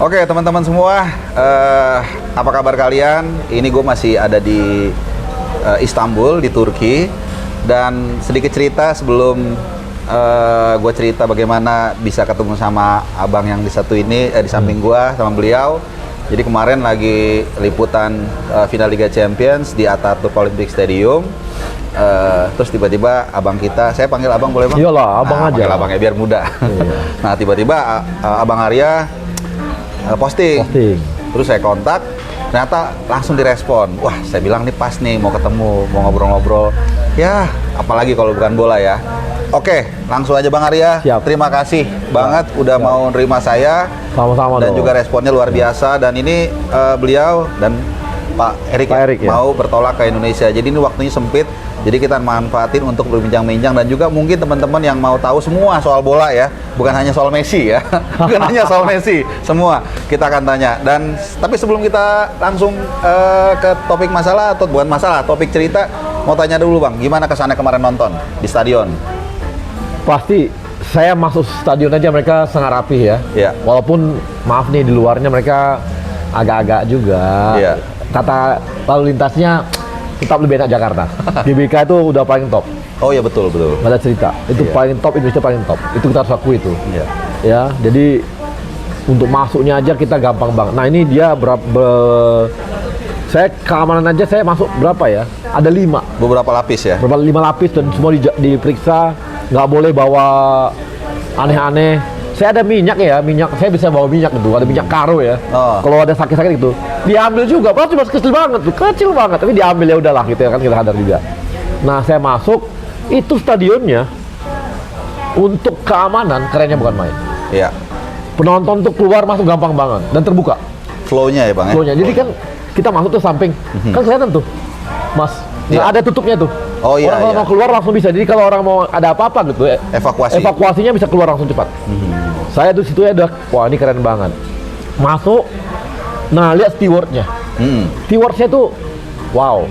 Oke teman-teman semua, apa kabar kalian? Ini gue masih ada di Istanbul, di Turki. Dan sedikit cerita sebelum gue cerita bagaimana bisa ketemu sama abang yang di satu ini, di samping gue, sama beliau. Jadi kemarin lagi liputan final Liga Champions di Atatürk Olympic Stadium. Terus tiba-tiba abang kita, saya panggil abang boleh bang? Iyalah, abang aja. Panggil abang ya biar muda. Iya. Nah tiba-tiba abang Arya posting. Terus saya kontak, ternyata langsung direspon. Wah, saya bilang nih pas nih mau ketemu, mau ngobrol-ngobrol. Ya, apalagi kalau bukan bola ya. Oke, langsung aja Bang Arya. Siap. Terima kasih banget udah mau nerima saya. Sama-sama Dan dong. juga responnya luar biasa. Dan ini beliau dan Pak Erik, ya? mau bertolak ke Indonesia. Jadi ini waktunya sempit. Jadi kita manfaatin untuk berbincang-bincang dan juga mungkin teman-teman yang mau tahu semua soal bola ya, bukan hanya soal Messi ya, bukan hanya soal Messi, semua kita akan tanya. Dan tapi sebelum kita langsung ke topik masalah atau bukan masalah, topik cerita, mau tanya dulu Bang, gimana kesannya kemarin nonton di stadion? Pasti saya masuk stadion aja mereka sangat rapih ya. Iya. Walaupun maaf nih di luarnya mereka agak-agak juga. Iya. Kata lalu lintasnya tetap lebih enak Jakarta. GBK itu udah paling top. Oh ya betul. Nggak ada cerita. Itu Iya. paling top, Indonesia paling top. Itu kita harus akui itu. Iya. Ya, jadi untuk masuknya aja kita gampang banget. Nah ini dia saya keamanan aja saya masuk berapa ya? Ada 5. Beberapa lapis ya. Berapa 5 lapis dan semua diperiksa, nggak boleh bawa aneh-aneh. Saya ada minyak ya, saya bisa bawa minyak itu, ada minyak karo ya. Oh. Kalau ada sakit-sakit gitu, diambil juga. Padahal cuma kecil banget tuh, kecil banget, tapi diambil ya udahlah gitu ya kan kita sadar juga. Nah saya masuk, itu stadionnya untuk keamanan kerennya bukan main. Iya. Penonton tuh keluar masuk gampang banget dan terbuka. Flow-nya ya Bang ya. Flow-nya. Jadi kan kita masuk tuh samping, kan kelihatan tuh, Mas. Nggak Iya. ada tutupnya tuh. Oh, iya, Orang kalau iya. mau keluar langsung bisa. Jadi kalau orang mau ada apa-apa gitu, evakuasinya bisa keluar langsung cepat. Saya tuh situ ya udah, wah ini keren banget. Masuk, nah lihat stewardnya. Stewardnya tuh, wow,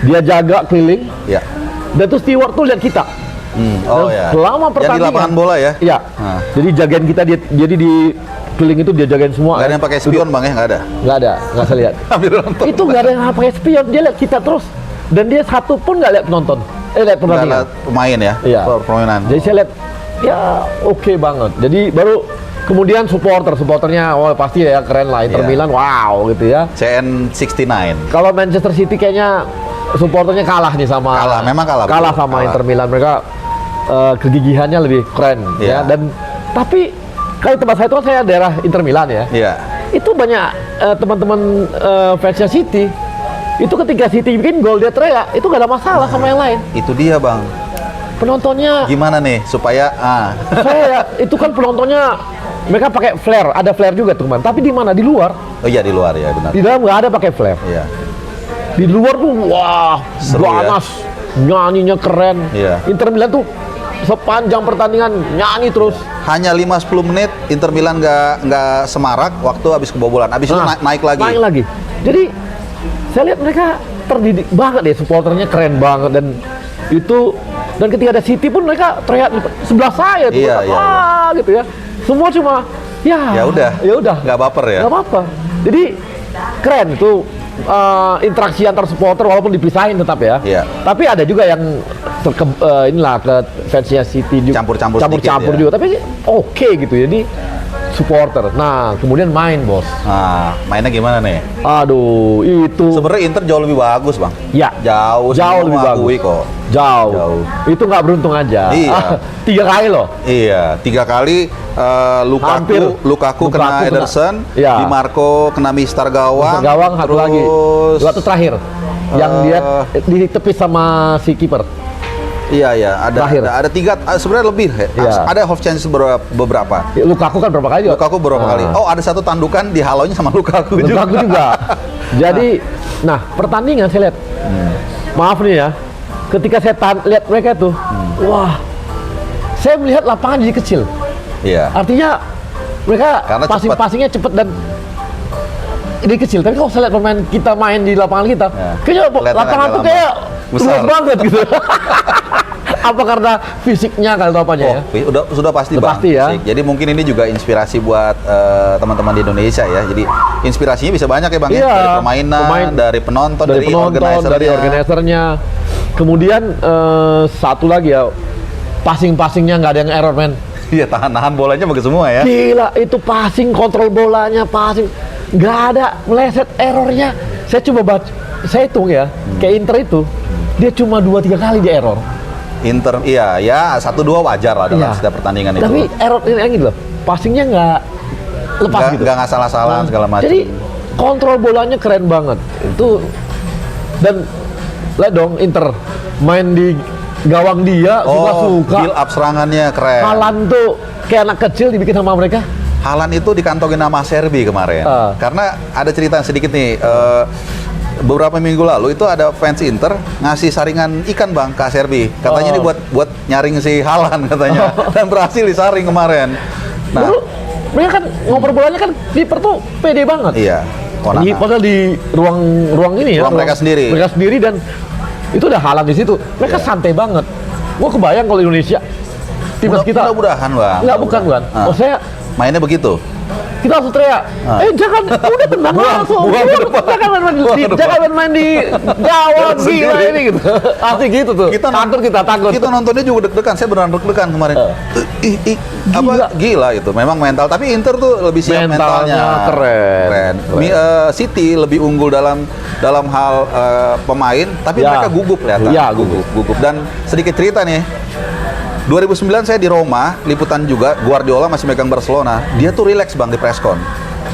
dia jaga keliling. Iya. Dan tuh steward tuh lihat kita. Oh Dan ya. selama Yang di pertandingan. lapangan bola ya. Iya. Nah. Jadi jagain kita, jadi di keliling itu dia jagain semua. Nggak ada yang pakai spion Bang ya, nggak ada. Nggak ada, nggak saya lihat. Ambil nonton. Itu nggak ada yang pakai spion, dia lihat kita terus. Dan dia satu pun nggak lihat penonton, lihat Nggak pertandingan. ada pemain ya. Iya. Permainan. Jadi saya lihat, ya oke banget. Jadi baru kemudian supporternya, wah pasti ya keren lah. Inter Iya. Milan, wow gitu ya. CN69. Kalau Manchester City kayaknya supporternya kalah nih sama. Memang kalah, Kalah betul. sama Kalah. Inter Milan, mereka kegigihannya lebih keren Iya. ya. Dan tapi kalau tempat saya itu kan saya daerah Inter Milan ya. Iya. Itu banyak teman-teman fansnya City. Itu ketika City bikin gol dia teriak, itu gak ada masalah sama yang lain. Itu dia Bang. Penontonnya, Gimana nih supaya saya itu kan penontonnya mereka pakai flare, ada flare juga teman. Tapi di mana? Di luar. Oh iya di luar ya benar. Di dalam nggak ada pakai flare. Iya. Di luar tuh wah, Seru ya. ganas, nyanyinya keren. Iya. Inter Milan tuh sepanjang pertandingan nyanyi terus. Hanya 5-10 menit Inter Milan nggak semarak waktu habis kebobolan. Habis itu naik lagi. Naik lagi. Jadi saya lihat mereka terdidik banget deh, supporternya keren banget dan itu dan ketika ada City pun mereka teriak sebelah saya tuh, Iya, iya, wah gitu ya. Semua cuma Ya udah. Nggak baper ya. Nggak apa-apa. Jadi keren itu interaksi antar supporter walaupun dipisahin tetap ya. Iya. Tapi ada juga yang inilah ke fansnya City juga Campur-campur sedikit ya. juga. Tapi oke gitu. Jadi supporter. Nah, kemudian main, Bos. Nah, mainnya gimana nih? Aduh, itu Sebenarnya Inter jauh lebih bagus, Bang. ya Jauh lebih mengakui bagus. kok. Jauh. Itu nggak beruntung aja. Iya. 3 kali loh. Iya, 3 kali Hampir. Lukaku kena Lukaku Ederson, Iya. Di Marco kena Mister Gawang, Gawang satu lagi. terus Waktu terakhir yang dia ditepis sama si kiper. Iya, ada Terakhir. ada 3 sebenarnya lebih ya. Iya. Ada half chance beberapa. Lukaku kan berapa kali juga? Lukaku beberapa kali. Oh, ada satu tandukan di halonya sama Lukaku juga. Jadi, nah pertandingan saya lihat, maaf nih ya, ketika saya lihat mereka tuh, wah, saya melihat lapangan jadi kecil. Iya. Artinya mereka Karena passingnya cepet dan ini kecil. Tapi kalau saya lihat pemain kita main di lapangan kita, Ya. kayaknya Kelihatan lapangan agak tuh lama. kayak Besar. luas banget gitu. Apa karena fisiknya atau apanya ya? Sudah pasti Bang. Pasti ya. Jadi mungkin ini juga inspirasi buat teman-teman di Indonesia ya. Jadi inspirasinya bisa banyak ya Bang ya. Dari permainan, dari penonton, dari organisernya. Kemudian satu lagi ya, passing-passingnya nggak ada yang error men. Iya, tahan-tahan bolanya bagus semua ya. Gila, itu passing, kontrol bolanya, passing nggak ada meleset errornya. Saya coba baca, saya hitung ya, kayak Inter itu dia cuma 2-3 kali dia error. Inter, iya, ya 1-2 wajar lah dalam setiap pertandingan itu. Tapi error ini gitu loh, passingnya nggak lepas gitu. Nggak salah-salah segala macam. Jadi kontrol bolanya keren banget. Itu dan lihat dong Inter main di gawang dia suka-suka. Build up serangannya keren. Haaland tuh kayak anak kecil dibikin sama mereka. Haaland itu dikantongin nama Serbi kemarin. Karena ada cerita sedikit nih. Beberapa minggu lalu itu ada fans Inter ngasih saringan ikan Bang ke Serbi. Katanya ini buat nyaring si Haaland katanya. Dan berhasil disaring kemarin. Nah, mereka kan ngoper bolanya kan kiper tuh pede banget. Iya. Padahal di ruang ini ya. Ruang mereka sendiri. Mereka sendiri dan itu udah Haaland di situ. Mereka santai banget. Gua kebayang kalau Indonesia timnas kita. Mudah-mudahan Bang. Enggak, bukan. Oh, saya mainnya begitu. Kita langsung teriak, jangan, udah tenang langsung, jangan main di gawang gila ini gitu. Asli gitu tuh. Kita takut. Kita nontonnya juga deg-degan. Saya beneran deg-degan kemarin. Gila itu. Memang mental. Tapi Inter tuh lebih siap mentalnya. Keren. City lebih unggul dalam hal pemain, tapi mereka gugup kelihatan. Iya, gugup. Dan sedikit cerita nih. 2009 saya di Roma, liputan juga, Guardiola masih megang Barcelona. Dia tuh relax Bang di presscon.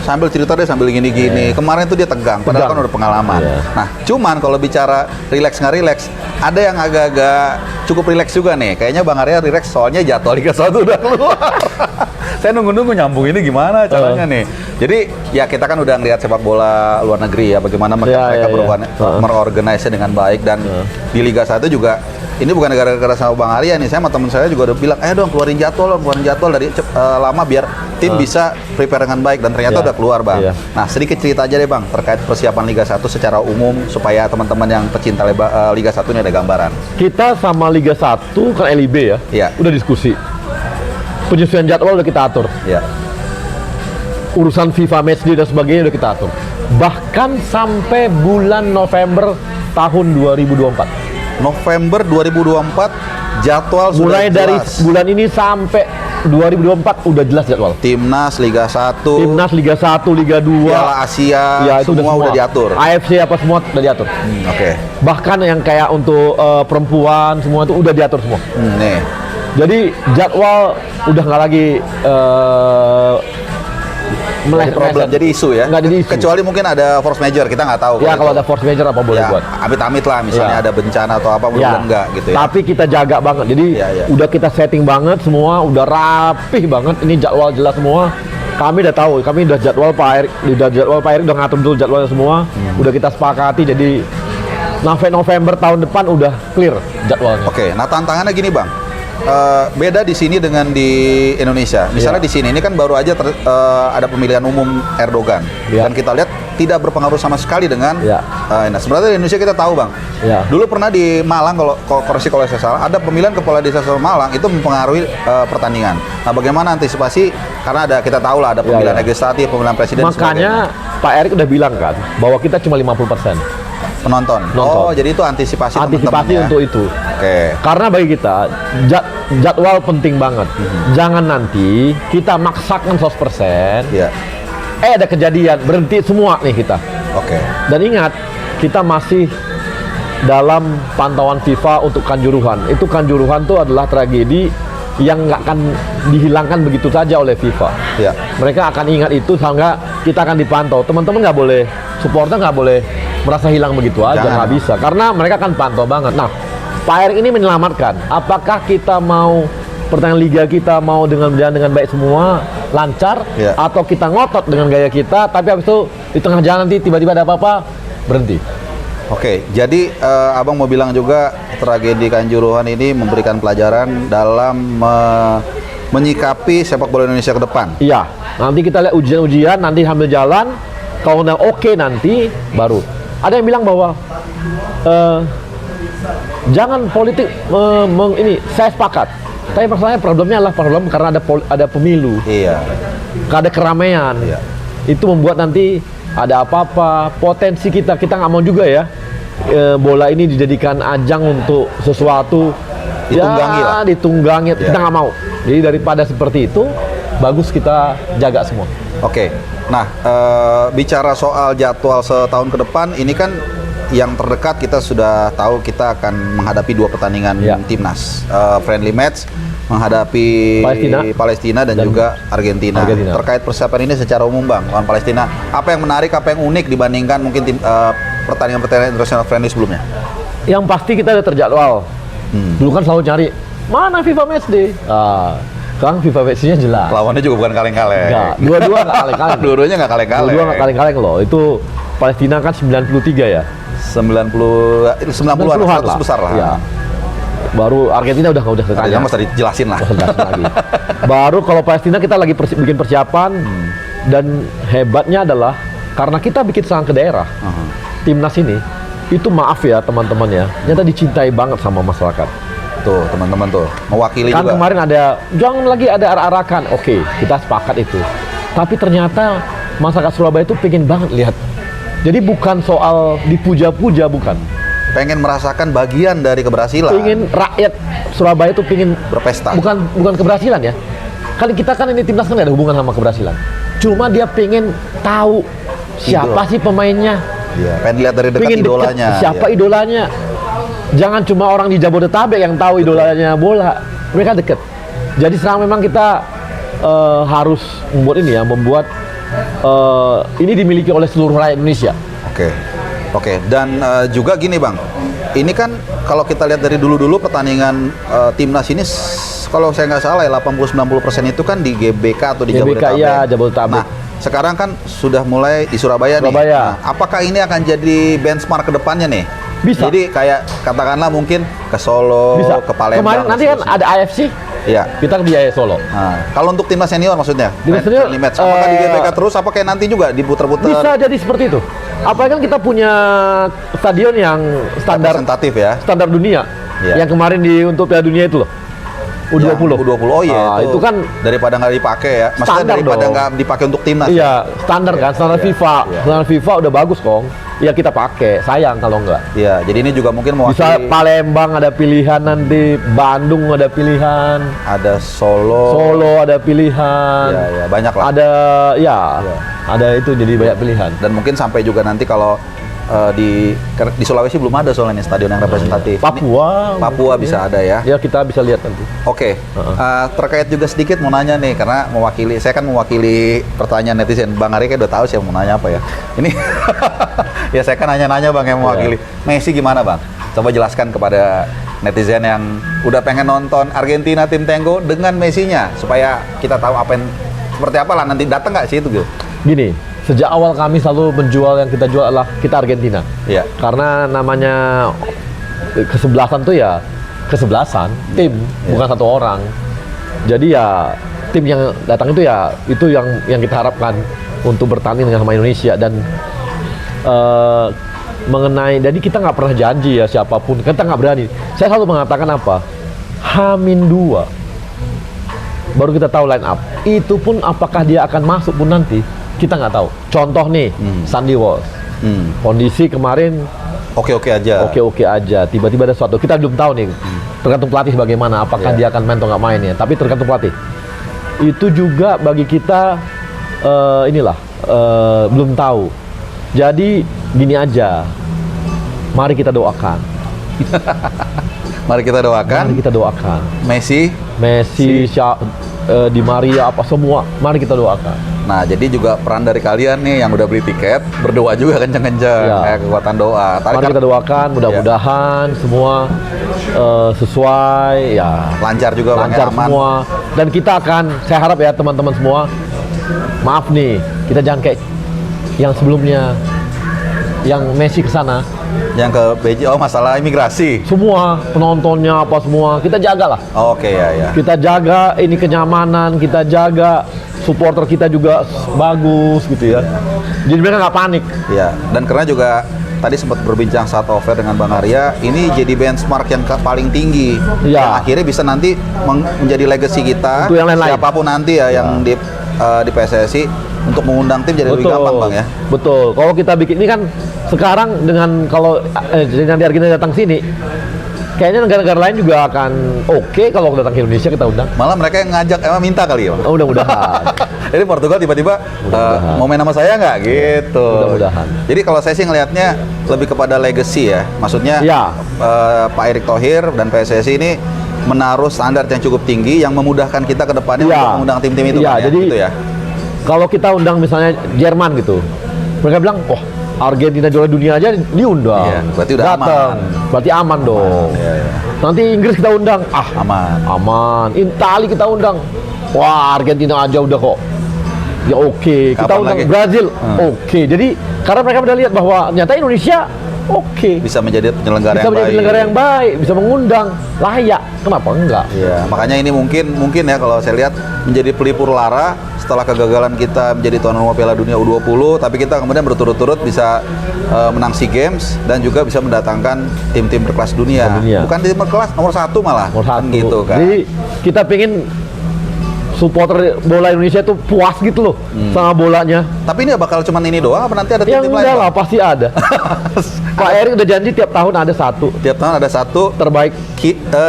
Sambil cerita dia sambil gini-gini. Kemarin tuh dia tegang, padahal kan udah pengalaman. Nah, cuman kalau bicara relax nggak relax, ada yang agak-agak cukup relax juga nih. Kayaknya Bang Arya relax soalnya jadwal Liga 1 udah keluar. Saya nunggu-nunggu nyambung ini gimana caranya nih. Jadi ya kita kan udah ngeliat sepak bola luar negeri ya, bagaimana mereka berorganisasi dengan baik dan di Liga 1 juga. Ini bukan gara-gara sama Bang Arya nih, saya sama teman saya juga udah bilang, ayo dong keluarin jadwal dari lama biar tim bisa prepare dengan baik dan ternyata udah keluar Bang. Nah sedikit cerita aja deh Bang terkait persiapan Liga 1 secara umum supaya teman-teman yang pecinta Liga 1 ini ada gambaran. Kita sama Liga 1 kan LIB ya, udah diskusi. Penyesuaian jadwal udah kita atur. Urusan FIFA Matchday dan sebagainya udah kita atur. Bahkan sampai bulan November tahun 2024. November 2024 jadwal mulai sudah dari bulan ini sampai 2024 udah jelas jadwal. Timnas Liga 1, Liga 2, Piala Asia, ya, itu semua udah diatur. AFC apa semua udah diatur. Bahkan yang kayak untuk perempuan semua itu udah diatur semua. Nih. Jadi jadwal udah nggak lagi problem jadi isu ya. Nggak jadi isu. Kecuali mungkin ada force major, kita nggak tahu. Ya kalau ada force major apa boleh buat. Amit-amit lah misalnya ada bencana atau apa mudah-mudahan enggak gitu ya. Tapi kita jaga banget. Jadi udah kita setting banget semua, udah rapih banget. Ini jadwal jelas semua. Kami udah tahu, kami udah jadwal Pak Erik, udah ngatur dulu jadwalnya semua. Udah kita sepakati jadi November tahun depan udah clear jadwalnya. Nah tantangannya gini Bang. Beda di sini dengan di Indonesia. Misalnya di sini ini kan baru aja ada pemilihan umum Erdogan dan kita lihat tidak berpengaruh sama sekali dengan. Nah sebenarnya di Indonesia kita tahu Bang. Dulu pernah di Malang kalau saya salah ada pemilihan kepala desa Malang itu mempengaruhi pertandingan. Nah bagaimana antisipasi karena kita tahu lah ada pemilihan legislatif, pemilihan presiden. Makanya Pak Erik udah bilang kan bahwa kita cuma 50%. Penonton. Oh, jadi itu antisipasi untuk itu. Karena bagi kita jadwal penting banget. Jangan nanti kita maksakan 100%. Ada kejadian berhenti semua nih kita. Dan ingat, kita masih dalam pantauan FIFA untuk Kanjuruhan. Itu Kanjuruhan tuh adalah tragedi yang nggak akan dihilangkan begitu saja oleh FIFA. Mereka akan ingat itu sehingga kita akan dipantau. Teman-teman nggak boleh, supporter nggak boleh merasa hilang begitu aja, nggak bisa. Karena mereka kan pantau banget. Nah, Pak Erik ini menyelamatkan. Apakah kita mau pertandingan liga kita mau berjalan dengan baik semua, lancar, atau kita ngotot dengan gaya kita, tapi habis itu di tengah jalan nanti tiba-tiba ada apa-apa, berhenti. Jadi Abang mau bilang juga tragedi Kanjuruhan ini memberikan pelajaran dalam menyikapi sepak bola Indonesia ke depan. Iya, nanti kita lihat ujian-ujian, nanti sambil jalan, kalau udah oke nanti baru. Ada yang bilang bahwa Jangan politik ini. Saya sepakat. Tapi masalahnya problemnya adalah problem karena ada pemilu. Iya. Ada keramaian. Iya. Itu membuat nanti ada apa-apa potensi kita nggak mau juga ya. Bola ini dijadikan ajang untuk sesuatu ditunggangi ya, lah. Ditunggangi. Kita nggak mau. Jadi daripada seperti itu, bagus kita jaga semua. Oke. Nah, bicara soal jadwal setahun ke depan, ini kan yang terdekat kita sudah tahu kita akan menghadapi 2 pertandingan timnas, friendly match menghadapi Palestina dan juga Argentina. Terkait persiapan ini secara umum Bang, lawan Palestina, apa yang menarik, apa yang unik dibandingkan mungkin pertandingan-pertandingan internasional friendly sebelumnya? Yang pasti kita udah terjadwal. Dulu kan selalu cari mana FIFA Matchday. Sekarang FIFA Matchday-nya jelas. Lawannya juga bukan kaleng-kaleng. Enggak, dua-dua nggak kaleng-kaleng. Dua-duanya nggak kaleng-kaleng. Dua-dua nggak kaleng-kaleng loh. Itu Palestina kan 93 ya. 90-an 100 besar lah. Ya. Baru Argentina udah ditanya. Nggak usah dijelasin lah. Lagi. Baru kalau Palestina kita lagi bikin persiapan dan hebatnya adalah karena kita bikin serangan ke daerah. Timnas ini itu maaf ya teman-teman ya, ternyata dicintai banget sama masyarakat. Tuh teman-teman tuh mewakili kan juga. Kemarin ada jangan lagi ada arak-arakan. Oke, kita sepakat itu. Tapi ternyata masyarakat Surabaya itu pengen banget lihat. Jadi bukan soal dipuja-puja, bukan. Pengen merasakan bagian dari keberhasilan. Pengen rakyat Surabaya itu pengen berpesta. Bukan keberhasilan ya. Kan kita kan ini timnas kan ada hubungan sama keberhasilan. Cuma dia pengen tahu siapa sih pemainnya. Iya, pengen lihat dari dekat idolanya. Siapa idolanya. Jangan cuma orang di Jabodetabek yang tahu idolanya bola. Mereka deket. Jadi sekarang memang kita harus membuat ini dimiliki oleh seluruh rakyat Indonesia. Oke. Dan juga gini Bang, ini kan kalau kita lihat dari dulu-dulu pertandingan timnas ini, kalau saya nggak salah ya 80-90% itu kan di GBK atau di Jabodetabek. Ya, Jabodetabek. Nah, sekarang kan sudah mulai di Surabaya nih. Nah, apakah ini akan jadi benchmark ke depannya nih? Bisa. Jadi kayak katakanlah mungkin ke Solo, ke Palembang. Kemarin nanti kan ada AFC. Iya. Kita ke Jaya Solo. Nah, kalau untuk timnas senior maksudnya? Timnas senior, apakah di GBK terus? Apa kayak nanti juga diputer-puter? Bisa jadi seperti itu. Apalagi kan kita punya stadion yang standar representatif ya. Standar dunia. Yang kemarin untuk Piala Dunia itu loh. U20. U20. Oh iya, itu kan daripada nggak dipakai ya. Maksudnya standar daripada nggak dipakai untuk timnas. Iya, standar kan, standar FIFA. Standar FIFA udah bagus kong. Ya kita pakai, sayang kalau enggak. Iya, jadi ini juga mungkin mau bisa Palembang ada pilihan nanti, Bandung ada pilihan, ada Solo ada pilihan. Iya, banyak lah. Ada itu jadi banyak pilihan. Dan mungkin sampai juga nanti kalau di Sulawesi belum ada soalnya nih stadion yang representatif. Papua bisa ada ya. Ya kita bisa lihat nanti. Oke. Terkait juga sedikit mau nanya nih karena saya kan mewakili pertanyaan netizen. Bang Ari kayak udah tahu sih mau nanya apa ya. Ini ya saya kan nanya-nanya Bang yang mewakili. Messi gimana Bang? Coba jelaskan kepada netizen yang udah pengen nonton Argentina tim Tenggo dengan Messi-nya supaya kita tahu seperti apa lah nanti datang nggak sih itu gitu. Gini, sejak awal kami selalu menjual yang kita jual adalah kita Argentina. Iya. Karena namanya kesebelasan tuh ya kesebelasan tim, bukan satu orang. Jadi ya tim yang datang itu yang kita harapkan untuk bertanding dengan sama Indonesia dan jadi kita nggak pernah janji ya siapapun, kita nggak berani. Saya selalu mengatakan apa? H-2 baru kita tahu line up. Itu pun apakah dia akan masuk pun nanti kita nggak tahu. Contoh nih, Sandy Walsh. Kondisi kemarin oke-oke aja. Tiba-tiba ada sesuatu. Kita belum tahu nih. Tergantung pelatih bagaimana. Apakah dia akan main atau nggak main ya. Tapi tergantung pelatih. Itu juga bagi kita belum tahu. Jadi gini aja. Mari kita doakan. Mari kita doakan. Messi, Di Maria apa semua. Mari kita doakan. Nah, jadi juga peran dari kalian nih yang udah beli tiket, berdoa juga kenceng-kenceng, kekuatan doa. Mari kita doakan, mudah-mudahan semua sesuai, lancar juga, lancar semua. Dan kita saya harap ya teman-teman semua, maaf nih, kita jangan kayak yang sebelumnya, yang Messi ke sana. Yang ke Beijing, masalah imigrasi. Semua penontonnya apa semua, kita jagalah. Oke, ya. Kita jaga ini kenyamanan, kita jaga supporter kita juga bagus gitu ya. Jadi mereka nggak panik. Iya, dan karena juga tadi sempat berbincang saat offer dengan Bang Arya, ini jadi benchmark yang paling tinggi. Iya. Yang akhirnya bisa nanti menjadi legacy kita. Untuk yang lain-lain. Siapapun nanti ya yang di PSSI untuk mengundang tim jadi lebih gampang, Bang ya. Betul. Kalau kita bikin ini kan sekarang dengan dengan di Argentina datang sini, kayaknya negara-negara lain juga akan oke kalau datang ke Indonesia kita undang. Malah mereka yang ngajak, emang minta kali ya, Bang? Oh, mudah-mudahan. Jadi Portugal tiba-tiba mau main sama saya nggak gitu. Mudah-mudahan. Jadi kalau saya sih ngelihatnya lebih kepada legacy ya. Maksudnya Ya. Pak Erick Thohir dan PSSI ini menaruh standar yang cukup tinggi yang memudahkan kita ke depannya Ya. untuk mengundang tim-tim itu, Ya, Bang, ya. jadi Gitu ya. kalau kita undang misalnya Jerman gitu, mereka bilang, wah Argentina juara dunia aja diundang. Iya, berarti udah Datang. aman. Berarti aman dong. Iya, iya. Nanti Inggris kita undang, Aman. aman. Itali kita undang, wah Argentina aja udah kok. Ya oke. Kita Kapan undang lagi? Brazil, oke. Jadi karena mereka udah lihat bahwa ternyata Indonesia oke. Bisa menjadi penyelenggara Bisa yang menjadi baik. penyelenggara yang baik, bisa mengundang, layak. Kenapa enggak? Iya, makanya ini mungkin ya kalau saya lihat menjadi pelipur lara setelah kegagalan kita menjadi tuan rumah Piala Dunia U20, tapi kita kemudian berturut-turut bisa menang SEA Games dan juga bisa mendatangkan tim-tim berkelas dunia. Bukan tim berkelas, nomor 1 malah. Nomor 1. Gitu kan. Jadi kita pengen supporter bola Indonesia tuh puas gitu loh sama bolanya. Tapi ini bakal cuman ini doang apa nanti ada Yang tim-tim lain? enggak Bang? lah, pasti ada. Pak Erick udah janji tiap tahun ada satu Tiap tahun ada satu terbaik.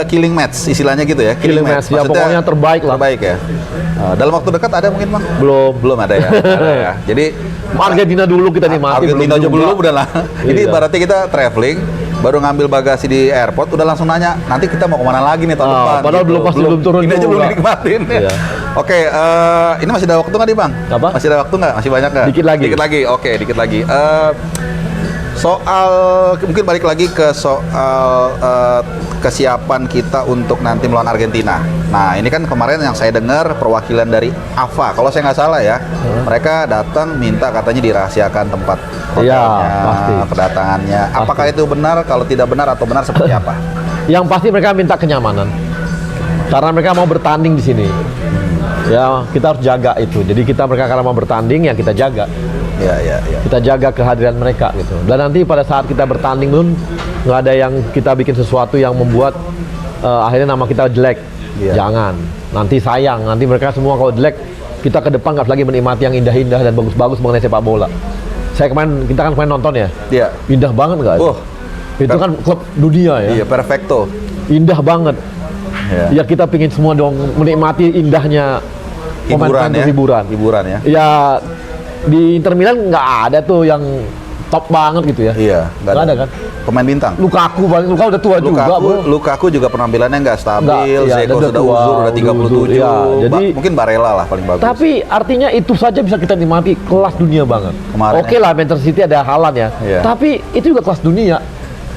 Killing match istilahnya gitu ya. Killing match, ya, Maksudnya pokoknya terbaik lah. Terbaik ya. Dalam waktu dekat ada mungkin, Bang? Belum Ada ya. Ada ya. Jadi Argentina dulu kita nikmati. Argentina aja belum udah lah. Ini Iya. berarti kita traveling baru ngambil bagasi di airport udah langsung nanya nanti kita mau kemana lagi nih tahun depan. Padahal masih belum turun ini aja juga. belum dinikmatin. Iya. Oke, ini masih ada waktu nggak nih, Bang? Apa? Masih ada waktu nggak? Masih banyak nggak? Dikit lagi. Oke, dikit lagi. Soal mungkin balik lagi ke soal kesiapan kita untuk nanti melawan Argentina. Nah, ini kan kemarin yang saya dengar perwakilan dari AFA, kalau saya nggak salah ya, mereka datang minta katanya dirahasiakan tempat Iya, hotelnya, pasti. kedatangannya. Apakah itu benar? Kalau tidak benar atau benar seperti apa? Yang pasti mereka minta kenyamanan. Karena mereka mau bertanding di sini. Ya, kita harus jaga itu. Jadi mereka karena mau bertanding ya kita jaga. Ya. Kita jaga kehadiran mereka gitu. Dan nanti pada saat kita bertanding pun nggak ada yang kita bikin sesuatu yang membuat akhirnya nama kita jelek. Iya. Jangan. Nanti sayang. Nanti mereka semua kalau jelek, kita ke depan nggak lagi menikmati yang indah-indah dan bagus-bagus mengenai sepak bola. Kita kan kemarin nonton ya. Iya. Indah banget nggak? Itu kan klub dunia ya. Iya, perfecto. Indah banget. Ya. Ya kita pingin semua dong menikmati indahnya Hiburan ya. hiburan. Ya. Ya di Inter Milan nggak ada tuh yang top banget gitu ya. Iya, Nggak ada kan. Pemain bintang. Lukaku udah tua juga, bro. Lukaku juga penampilannya nggak stabil. Nggak, iya, Zeko udah sudah tua, uzur, udah 37. iya, jadi Mungkin Barella lah paling bagus. Tapi artinya itu saja bisa kita nikmati kelas dunia banget. Kemarin Oke lah Manchester City ada Haaland ya. Iya. Tapi itu juga kelas dunia.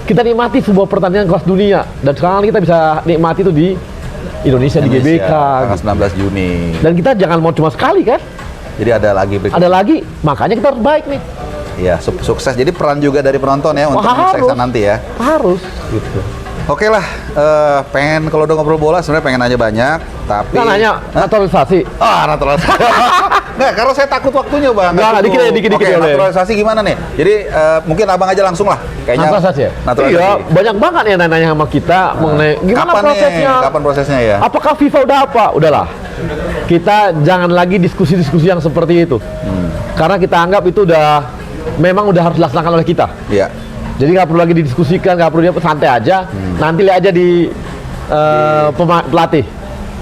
Kita nikmati sebuah pertandingan kelas dunia dan sekarang kita bisa nikmati itu di Indonesia di GBK. tanggal 19 Juni. Dan kita jangan mau cuma sekali kan. Jadi ada lagi berikutnya. Ada lagi, makanya kita harus baik nih. Iya, sukses. Jadi peran juga dari penonton ya untuk menyukseskan nanti ya. Harus gitu. Oke lah, pengen kalau udah ngobrol bola sebenarnya pengen nanya banyak, tapi Nggak nanya naturalisasi. naturalisasi. Nggak, karena saya takut waktunya, Bang. Nggak, dikit Oke, boleh. naturalisasi gimana nih? Jadi mungkin Abang aja langsung lah. Kayaknya Naturalisasi ya? naturalisasi. Iya, banyak banget ya nanya sama kita mengenai gimana Kapan prosesnya. nih? Kapan prosesnya ya? Apakah FIFA udah apa? Udahlah. Kita jangan lagi diskusi-diskusi yang seperti itu. Karena kita anggap itu memang udah harus dilaksanakan oleh kita. Iya. Jadi nggak perlu lagi didiskusikan, nggak perlu santai aja. Nanti lihat aja di pelatih.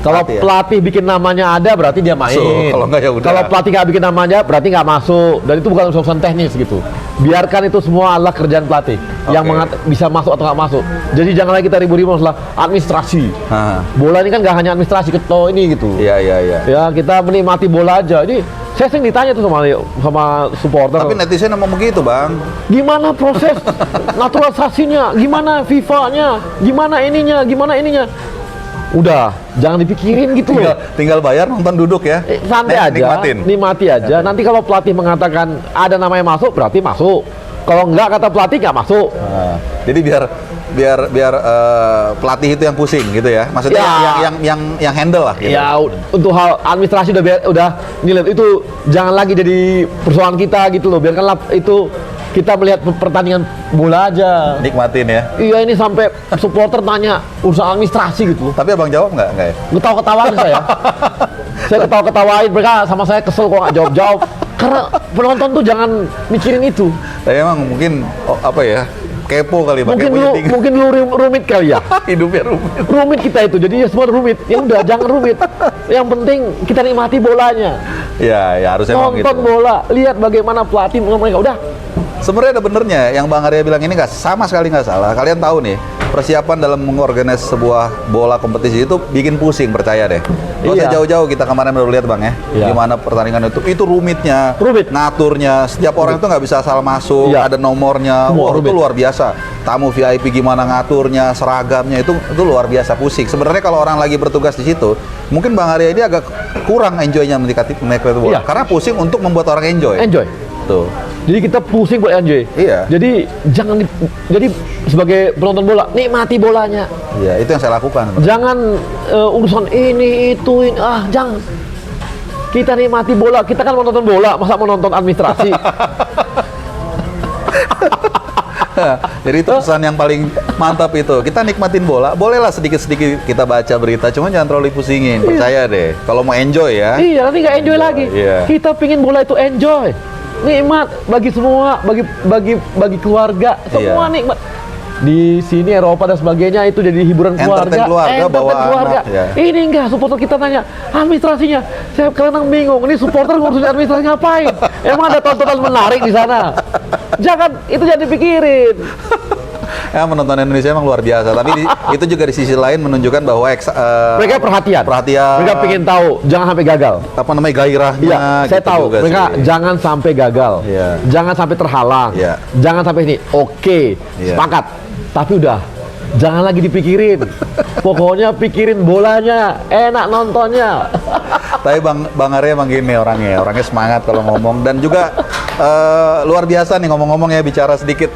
Kalau Pelatih ya? pelatih bikin namanya ada, berarti dia main. Masuk. Kalau nggak ya udah. Kalau pelatih nggak bikin namanya, berarti nggak masuk. Dan itu bukan urusan teknis gitu. Biarkan itu semua adalah kerjaan pelatih yang bisa masuk atau nggak masuk. Jadi jangan lagi kita ribut-ribut masalah administrasi. Bola ini kan nggak hanya administrasi, keto ini gitu. Iya. Ya kita menikmati bola aja. Ini saya sering ditanya tuh sama supporter. Tapi netizen ngomong begitu, Bang. Gimana proses naturalisasinya? Gimana FIFA-nya? Gimana ininya? Udah, jangan dipikirin gitu loh. Tinggal bayar, nonton, duduk ya. Santai aja, nikmati aja. Nanti kalau pelatih mengatakan ada namanya masuk, berarti masuk. Kalau enggak kata pelatih nggak masuk. Jadi biar pelatih itu yang pusing gitu ya. Maksudnya yang handle lah. Gitu. Ya untuk hal administrasi udah nilai itu jangan lagi jadi persoalan kita gitu loh. Biarkanlah itu kita melihat pertandingan bola aja. Nikmatin ya. Iya, ini sampai supporter tanya urusan administrasi gitu. Tapi abang jawab nggak ya? Ketawa-ketawain saya. Saya ketawa-ketawain, mereka sama saya kesel kok nggak jawab-jawab. Karena penonton tuh jangan mikirin itu. Tapi emang mungkin apa ya? Kepo kali, mungkin lu rumit kali ya. Hidupnya rumit. Rumit kita itu, jadi ya semua rumit. Ya udah, jangan rumit. Yang penting kita nikmati bolanya. Ya harusnya nonton gitu. Bola, lihat bagaimana pelatih mereka. Udah. Sebenarnya ada benernya, yang Bang Arya bilang ini nggak sama sekali nggak salah. Kalian tahu nih, persiapan dalam mengorganize sebuah bola kompetisi itu bikin pusing, percaya deh. Nggak usah jauh-jauh, kita kemarin baru lihat Bang ya, gimana pertandingan itu rumitnya, ngaturnya, setiap orang itu nggak bisa asal masuk, ada nomornya, itu luar biasa. Tamu VIP gimana ngaturnya, seragamnya itu luar biasa pusing. Sebenarnya kalau orang lagi bertugas di situ, mungkin Bang Arya ini agak kurang enjoy-nya menikmati bola, karena pusing untuk membuat orang enjoy. Tuh. Jadi kita pusing buat enjoy. Iya. Jadi jadi sebagai penonton bola nikmati bolanya. Iya, itu yang saya lakukan. Jangan urusan ini itu jangan. Kita nikmati bola. Kita kan mau nonton bola, masa mau nonton administrasi. Jadi itu pesan yang paling mantap itu. Kita nikmatin bola, bolehlah sedikit-sedikit kita baca berita, cuma jangan terlalu pusingin. Percaya deh. Kalau mau enjoy ya. Iya, nanti nggak enjoy lagi. Iya. Kita pingin bola itu enjoy. Nikmat bagi semua, bagi keluarga, semua nikmat. Di sini Eropa dan sebagainya itu jadi hiburan keluarga, bawa keluarga. Anak, ya. Ini enggak, supporter kita tanya administrasinya. Saya kadang bingung, ini supporter ngurusin administrasi ngapain? Emang ada tontonan menarik di sana? Jangan, itu jangan dipikirin. Ya, menonton Indonesia emang luar biasa, tapi itu juga di sisi lain menunjukkan bahwa mereka perhatian. Mereka pengen tahu, jangan sampai gagal. Apa namanya, gairahnya. Iya, saya gitu tahu. Mereka jangan sampai gagal, iya. Jangan sampai terhalang, iya. Jangan sampai ini. Oke, iya. Sepakat. Tapi udah, jangan lagi dipikirin. Pokoknya pikirin bolanya, enak nontonnya. Tapi Bang Arya emang gini orangnya semangat kalau ngomong, dan juga luar biasa nih ngomong-ngomong ya, bicara sedikit.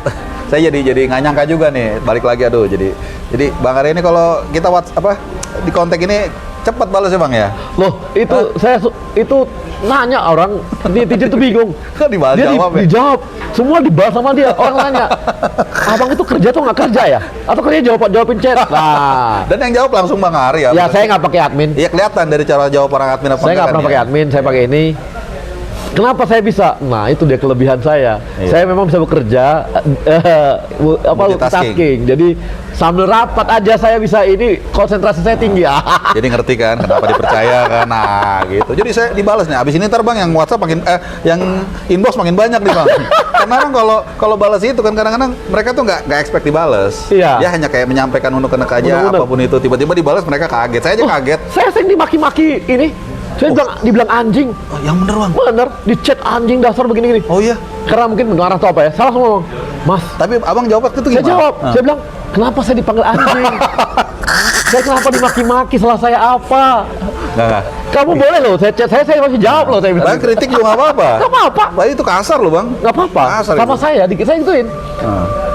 Saya jadi nggak nyangka juga nih, balik lagi jadi Bang Arya ini kalau kita di kontak ini cepat balas ya Bang ya. Loh, itu saya itu nanya orang di itu bingung. Kan Dijawab. Semua dibahas sama dia. Orang nanya, "Abang itu kerja tuh nggak kerja ya? Atau kerja jawabin chat?" Nah, dan yang jawab langsung Bang Arya. Ya, saya nggak pakai admin. Iya, kelihatan dari cara jawab orang admin apa. Saya nggak pernah pakai admin, saya pakai ini. Kenapa saya bisa? Nah, itu dia kelebihan saya. Iya. Saya memang bisa bekerja multitasking. Jadi sambil rapat aja saya bisa ini, konsentrasi saya tinggi. Jadi ngerti kan kenapa dipercaya kan. Nah, gitu. Jadi saya dibalas nih. Abis ini ntar Bang yang WhatsApp yang inbox makin banyak nih Bang. Karena kan kalau balas itu kan kadang-kadang mereka tuh nggak expect dibales. Iya. Ya hanya kayak menyampaikan unek-unek aja apapun itu. Tiba-tiba dibalas mereka kaget. Saya aja kaget. Saya sering dimaki-maki ini. Saya dibilang anjing. Oh, yang bener Bang? Bener, di chat anjing dasar begini-gini. Oh iya? Karena mungkin mengarah atau apa ya, salah semua. Mas. Tapi abang jawab waktu itu gimana? Saya jawab, saya bilang, kenapa saya dipanggil anjing? Saya kenapa dimaki-maki, salah saya apa? Nah. Kamu boleh loh, saya masih jawab loh. Saya bilang. Kritik juga nggak apa-apa. Nggak apa-apa. Itu kasar loh Bang. Nggak apa-apa, sama itu. Saya gituin.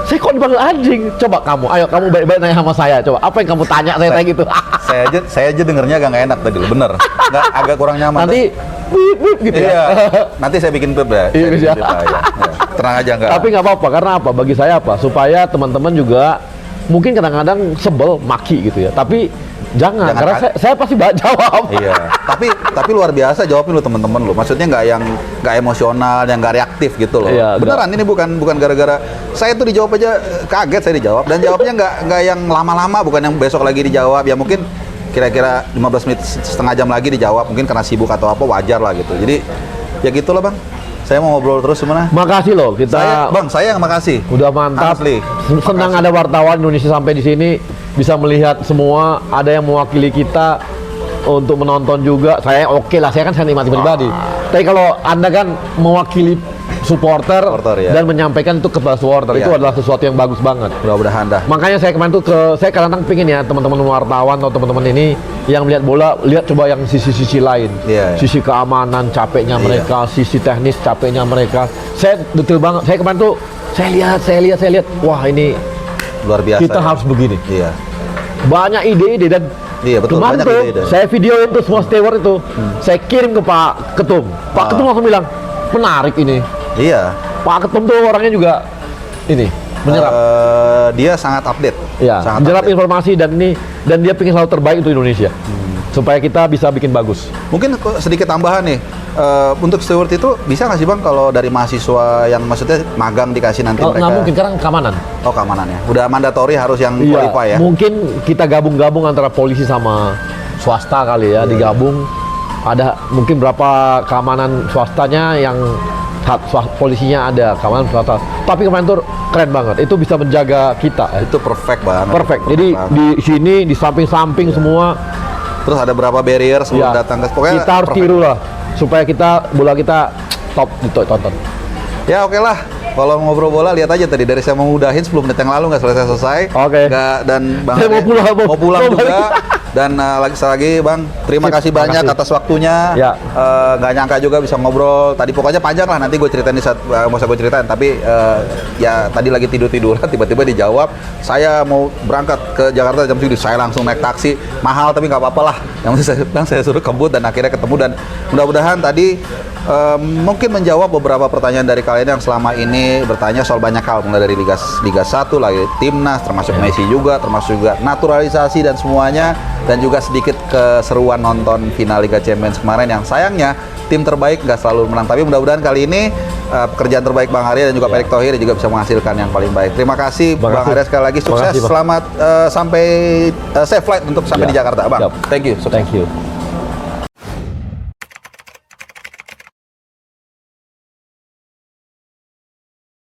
Saya kok dipanggil anjing? Coba kamu, ayo kamu baik-baik nanya sama saya. Coba, apa yang kamu tanya saya gitu? saya aja dengernya agak nggak enak tadi loh, bener. Agak kurang nyaman. Nanti bip gitu ya. Nanti saya bikin bip ya. Tenang aja enggak. Tapi nggak apa-apa, karena apa? Bagi saya apa? Supaya teman-teman juga mungkin kadang-kadang sebel, maki gitu ya. Tapi jangan karena saya pasti jawab. Iya. tapi luar biasa jawabnya lo teman-teman lo. Maksudnya nggak emosional, yang nggak reaktif gitu loh. Iya, beneran ini bukan gara-gara saya tuh dijawab aja kaget saya dijawab, dan jawabnya nggak yang lama-lama, bukan yang besok lagi dijawab. Ya mungkin kira-kira 15 menit setengah jam lagi dijawab, mungkin karena sibuk atau apa, wajar lah gitu. Jadi ya gitulah Bang. Saya mau ngobrol terus gimana? Makasih loh kita. Saya yang makasih. Udah mantap. Asli. Senang ada wartawan Indonesia sampai di sini bisa melihat semua, ada yang mewakili kita untuk menonton juga. Saya oke lah, saya kan nikmati pribadi. Tapi kalau Anda kan mewakili supporter ya, dan menyampaikan itu kepada supporter, itu adalah sesuatu yang bagus banget. Mudah-mudahan dah. Makanya saya kemarin tuh saya kadang-kadang pingin ya teman-teman wartawan atau teman-teman ini yang melihat bola, lihat coba yang sisi-sisi lain. Sisi keamanan capeknya mereka, sisi teknis capeknya mereka. Saya detail banget. Saya kemarin tuh saya lihat. Wah, ini luar biasa. Kita harus begini. Iya. Banyak ide-ide, dan betul, banyak ide. Saya videoin tuh semua steward itu. Saya kirim ke Pak Ketum. Pak Ketum langsung bilang, menarik ini. Iya. Pak Ketum tuh orangnya juga ini menyerap. Dia sangat update. Ya, sangat menyerap update. informasi dan dia pengen selalu terbaik untuk Indonesia. Supaya kita bisa bikin bagus. Mungkin sedikit tambahan nih, untuk steward itu bisa nggak sih Bang kalau dari mahasiswa yang maksudnya magang dikasih nanti Kalau mereka? nggak mungkin, karena keamanan. Oh, keamanan ya. Udah mandatori harus yang Iya, qualify ya. mungkin kita gabung-gabung antara polisi sama swasta kali ya, digabung. Ada mungkin berapa keamanan swastanya yang polisinya ada, keamanan swasta. Tapi kemarin tuh keren banget, itu bisa menjaga kita. Itu perfect banget. Perfect. Jadi banget. di sini, di samping-samping semua. Terus ada berapa barrier sebelum Ya, datang ke pokoknya kita harus perfect. tiru lah supaya bola kita top ditonton. Ya oke lah. Kalau ngobrol bola lihat aja tadi dari saya mau udahin 10 menit yang lalu nggak selesai. Oke. Dan Bang Saya mau Arya pulang, mau pulang mau juga. balik. Dan lagi Bang, terima Sip, kasih terima banyak kasih. atas waktunya. Ya. Nggak nyangka juga bisa ngobrol. Tadi pokoknya panjang lah, nanti gue ceritain di saat mau gue ceritain. Tapi ya tadi lagi tiduran tiba-tiba dijawab. Saya mau berangkat ke Jakarta jam 7. Saya langsung naik taksi mahal tapi nggak apa-apa lah. Yang penting saya bilang saya suruh kebut dan akhirnya ketemu, dan mudah-mudahan tadi mungkin menjawab beberapa pertanyaan dari kalian yang selama ini bertanya soal banyak hal, mulai dari Liga 1 lagi, timnas, termasuk Messi juga, termasuk juga naturalisasi dan semuanya, dan juga sedikit keseruan nonton final Liga Champions kemarin yang sayangnya tim terbaik nggak selalu menang. Tapi mudah-mudahan kali ini pekerjaan terbaik Bang Arya dan juga Pak Erick Thohir juga bisa menghasilkan yang paling baik. Terima kasih Terima Bang kasih. Arya sekali lagi, Terima sukses, kasih, Bang. selamat sampai safe flight untuk sampai Ya. di Jakarta Bang. Siap. Thank you. Sukses. Thank you.